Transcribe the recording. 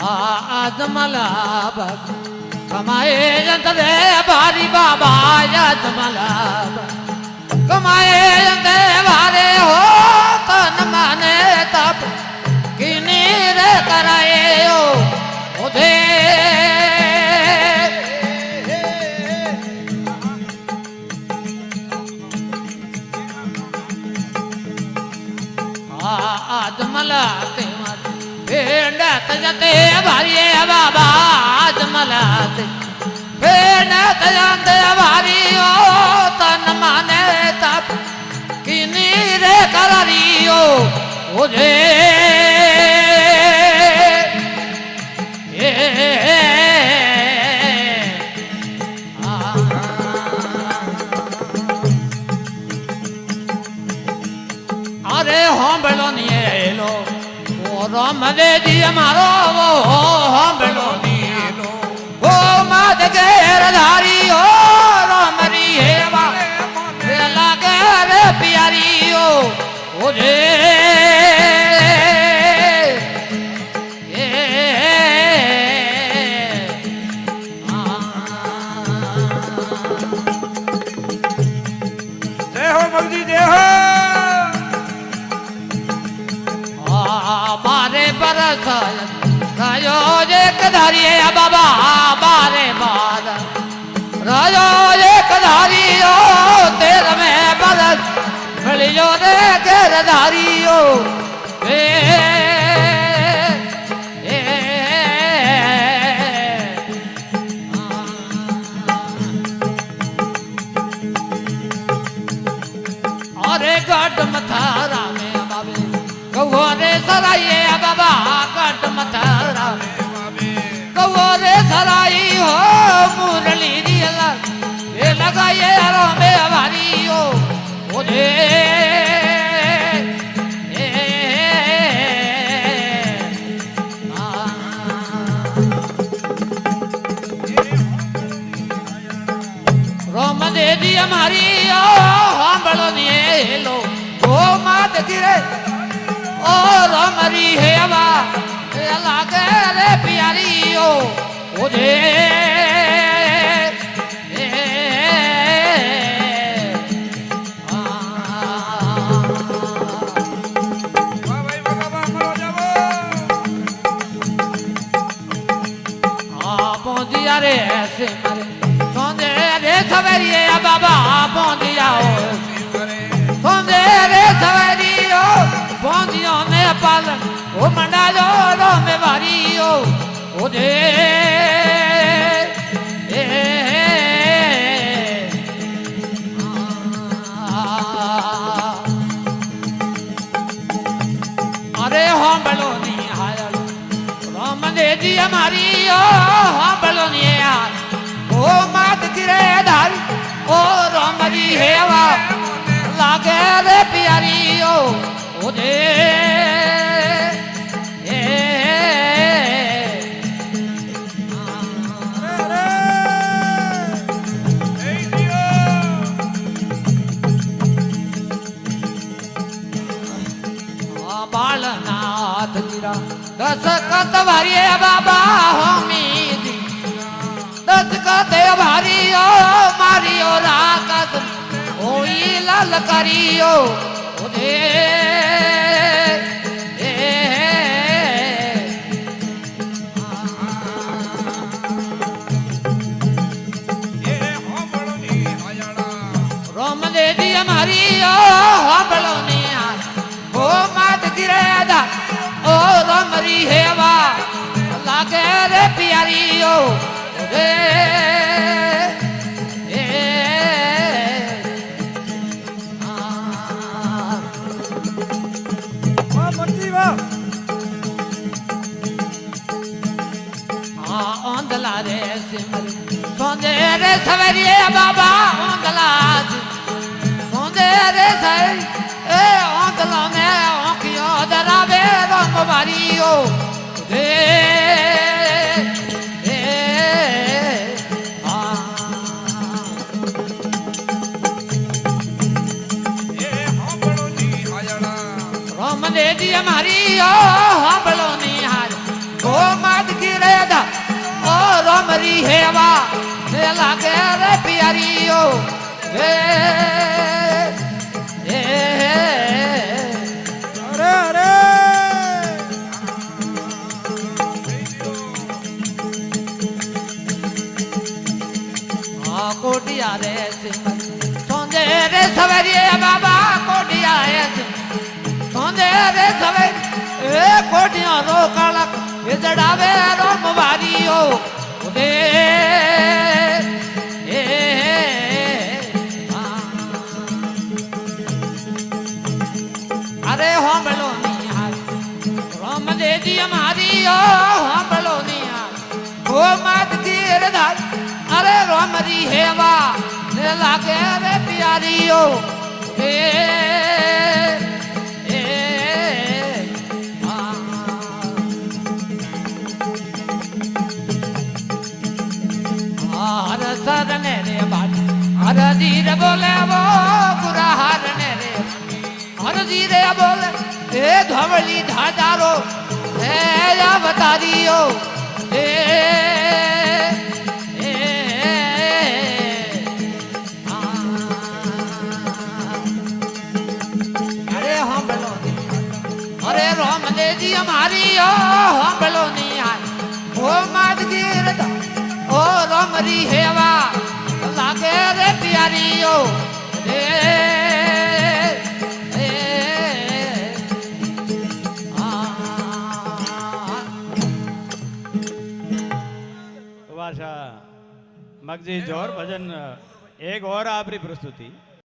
आजमला कमाए जंत दे भारी बाबा आजमला कमाए जंत भारे हो तन माने तप किनी रे कराए हो उधे आजमला भेड़ तजते भारी बाबा आजमला भेड़ तजते भारी हो तन माने तप किनी रे करारियो मुझे अरे हम बेलो नहीं लो राम दे दिया मारो वो बेलो नहीं लो वो मात घेर धारी हो राम री है वा लगे रे प्यारी हो मुझे जय हो मगजी जय हो बारे बरस राजो एक धारिये बाबा बारे बार राजो एक धारियो तेरे में बरस मिलियो रे घेर धारियो अरे गढ़ मथारा में बाबे कौरे सराइए बाबा गढ़ मथारा कौरे सराई हो मुरली रियला ये लगाइए रो में हमारी हो मुझे रोम दे दी हमारी हो हम बड़ो दिए लो वो मात गिरे और हमारी है हवा लागे रे प्यारी हो मुझे पहुंचिया रे ऐसे मरे सोंदे रे सवेरिए बाबा पहुंचिया हो सोंदे रे सवेरियो पहुंचियो ने पालन ओ मंडा जो रो में वारियो उधे अरे हम बलो नहीं आया राम दे दी हमारी ओ हम बलो नहीं आया ओ मात गिरे धारी ओ राम दी हेवा लागे रे प्यारी ओ उधे बालनाथ गिरा दस कत भारी बाबा होमी दस कते भारी ओ मारियो राकत ओई लाल करियो उधे रोम दे दी हमारी ओ बलो नहीं ओ मात गिरे दा ओ रमरी हेवा लागे रे प्यारी ओ रे ओंदला रे सिमर सोंदे रे सवेरिए बाबा ओंदला सोंदे रे सवेरी ए ओंदला ने ओंकियो दरावे रंग मारियो रे रोम दे दी हमारी ओ हम बलो नहीं हार ओ मात रोमरी हेवा लागे रे प्यारियो हे अरे अरे कोटिया रे सोंदे रे सवेरिए बाबा कोटिया रे सोंदे रे सवेरी ए कोटिया रो कालक ये जड़ावे रो मवारियो दे अरे हम बलो निहार राम दे दी हमारी ओ हम बलो निहार ओ मात की गिरधार अरे रोमरी हेवा लागे रे प्यारियो ए हर सरने रे बाट हर जीर बोले वो बुरा हारने रे हर जीरे बोले ए धवली धाजारो ए या बता दियो ए अरे राम दे जी हमारी ओ हम बलो नहीं आए ओ मात गिरता ओ रोमरी हेवा लागे रे प्यारियो रे वाशा मगजी जोर भजन एक और आपरी प्रस्तुति